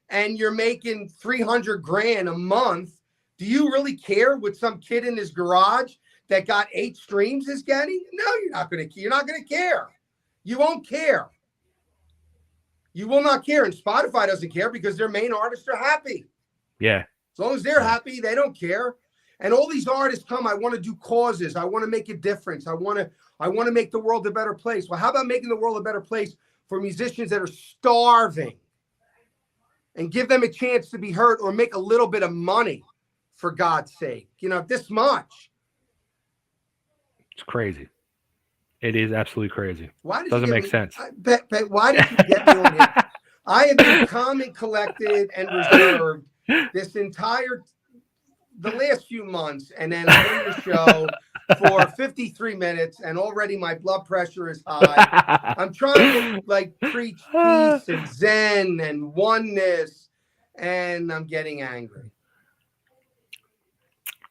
and you're making 300 grand a month, do you really care what some kid in his garage that got 8 streams is getting? No, you're not going to care. You won't care. You will not care. And Spotify doesn't care because their main artists are happy. Yeah. As long as they're happy, they don't care. And all these artists come, I want to do causes. I want to make a difference. I want to make the world a better place. Well, how about making the world a better place for musicians that are starving and give them a chance to be heard or make a little bit of money, for God's sake? This much. It's crazy. It is absolutely crazy. Why doesn't make sense? But why did you get me on here? I have been calm and collected and reserved the last few months, and then I'm on your show for 53 minutes, and already my blood pressure is high. I'm trying to preach peace and zen and oneness, and I'm getting angry.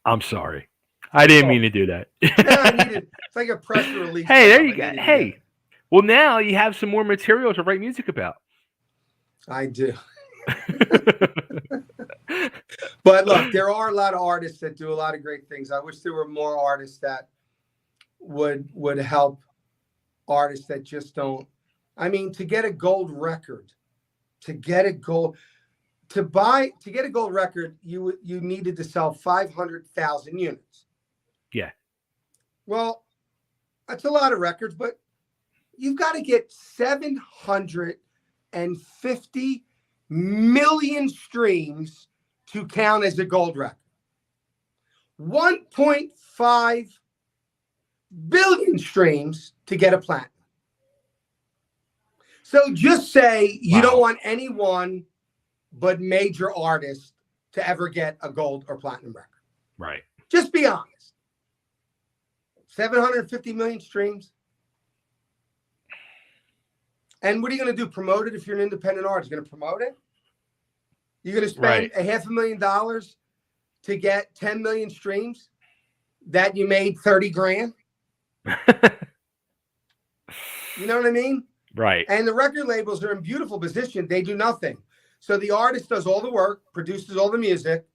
I'm sorry. I didn't mean to do that. It's like a pressure release. Hey, there you go. Hey, well, now you have some more material to write music about. I do. But look, there are a lot of artists that do a lot of great things. I wish there were more artists that would help artists that just don't. I mean, to get a gold record, to get a gold record, you needed to sell 500,000 units. Yeah. Well, that's a lot of records, but you've got to get 750 million streams to count as a gold record. 1.5 billion streams to get a platinum. So just say you don't want anyone but major artists to ever get a gold or platinum record. Right. Just be honest. 750 million streams. And what are you going to do? Promote it if you're an independent artist? You're going to promote it? You're going to spend Right. $500,000 to get 10 million streams that you made 30 grand? You know what I mean? Right. And the record labels are in beautiful position. They do nothing. So the artist does all the work, produces all the music,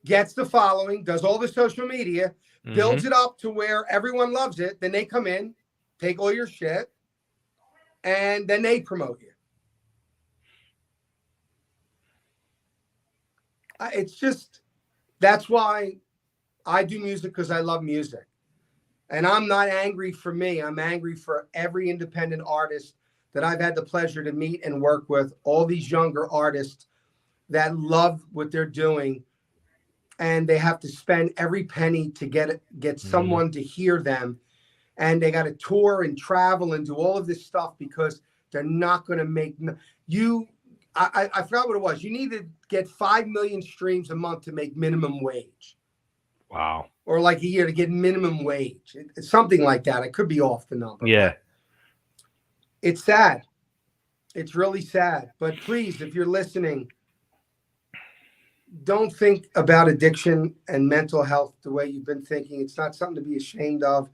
gets the following, does all the social media, builds it up to where everyone loves it. Then they come in, take all your shit, and then they promote you. It's just, that's why I do music, because I love music. And I'm not angry for me. I'm angry for every independent artist that I've had the pleasure to meet and work with, all these younger artists that love what they're doing, and they have to spend every penny to get someone to hear them. And they got to tour and travel and do all of this stuff because they're not going to make you. I forgot what it was. You need to get 5 million streams a month to make minimum wage. Wow. Or like a year to get minimum wage. It's something like that. I could be off the number. Yeah. It's sad. It's really sad. But please, if you're listening, don't think about addiction and mental health the way you've been thinking. It's not something to be ashamed of.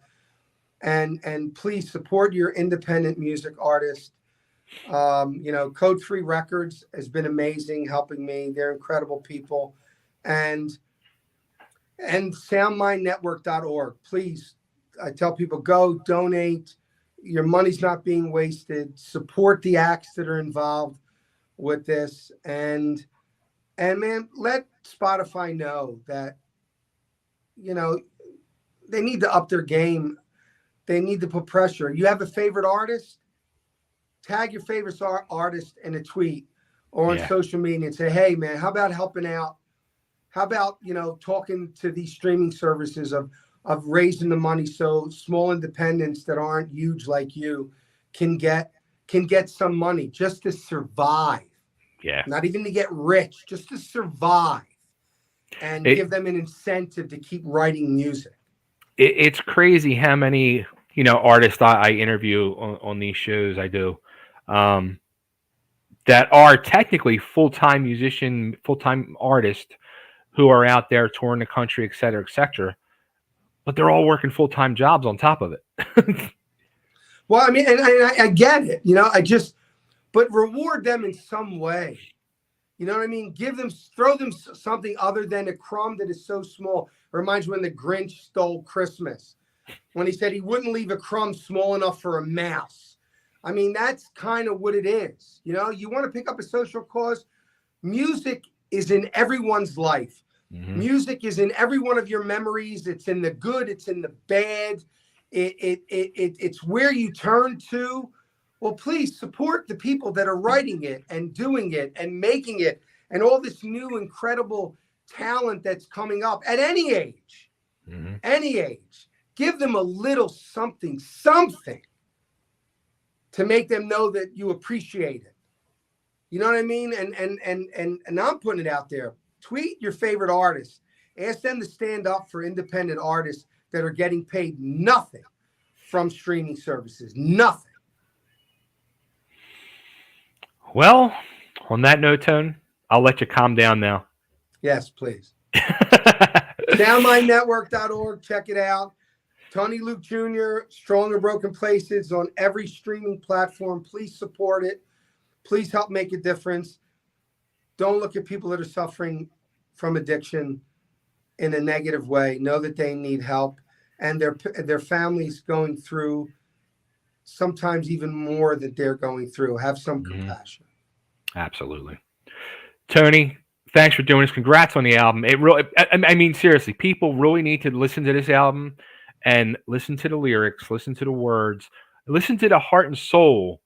And please support your independent music artist. Code 3 Records has been amazing helping me. They're incredible people. And soundmindnetwork.org. Please, I tell people, go donate. Your money's not being wasted. Support the acts that are involved with this. And man, let Spotify know that, they need to up their game. They need to put pressure. You have a favorite artist? Tag your favorite artist in a tweet or on social media and say, hey, man, how about helping out? How about, talking to these streaming services of raising the money so small independents that aren't huge like you can get some money just to survive. Yeah. Not even to get rich, just to survive, and give them an incentive to keep writing music. It's crazy how many, artists I interview on these shows I do, that are technically full-time musician, full-time artists who are out there touring the country, et cetera, but they're all working full-time jobs on top of it. Well, I mean, and I get it, but reward them in some way. You know what I mean? Throw them something other than a crumb that is so small. It reminds me when the Grinch stole Christmas, when he said he wouldn't leave a crumb small enough for a mouse. I mean, that's kind of what it is. You want to pick up a social cause. Music is in everyone's life. Mm-hmm. Music is in every one of your memories. It's in the good. It's in the bad. It's where you turn to. Well, please support the people that are writing it and doing it and making it and all this new incredible talent that's coming up at any age. Mm-hmm. Any age. Give them a little something to make them know that you appreciate it. You know what I mean? And I'm putting it out there. Tweet your favorite artists. Ask them to stand up for independent artists that are getting paid nothing from streaming services. Nothing. Well, on that note, Tone, I'll let you calm down now. Yes, please. SoundMindNetwork.org. Check it out. Tony Luke Jr., Stronger Broken Places on every streaming platform. Please support it. Please help make a difference. Don't look at people that are suffering from addiction in a negative way. Know that they need help, and their families going through sometimes even more that they're going through. Have some compassion. Absolutely. Tony, thanks for doing this. Congrats on the album. It really, I mean, seriously, people really need to listen to this album and listen to the lyrics, listen to the words, listen to the heart and soul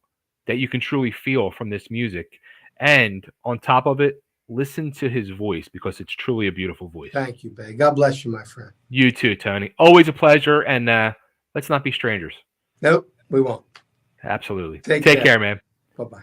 that you can truly feel from this music. And on top of it, listen to his voice, because it's truly a beautiful voice. Thank you, babe. God bless you, my friend. You too, Tony. Always a pleasure. And let's not be strangers. Nope, we won't. Absolutely. Take care, man. Bye-bye.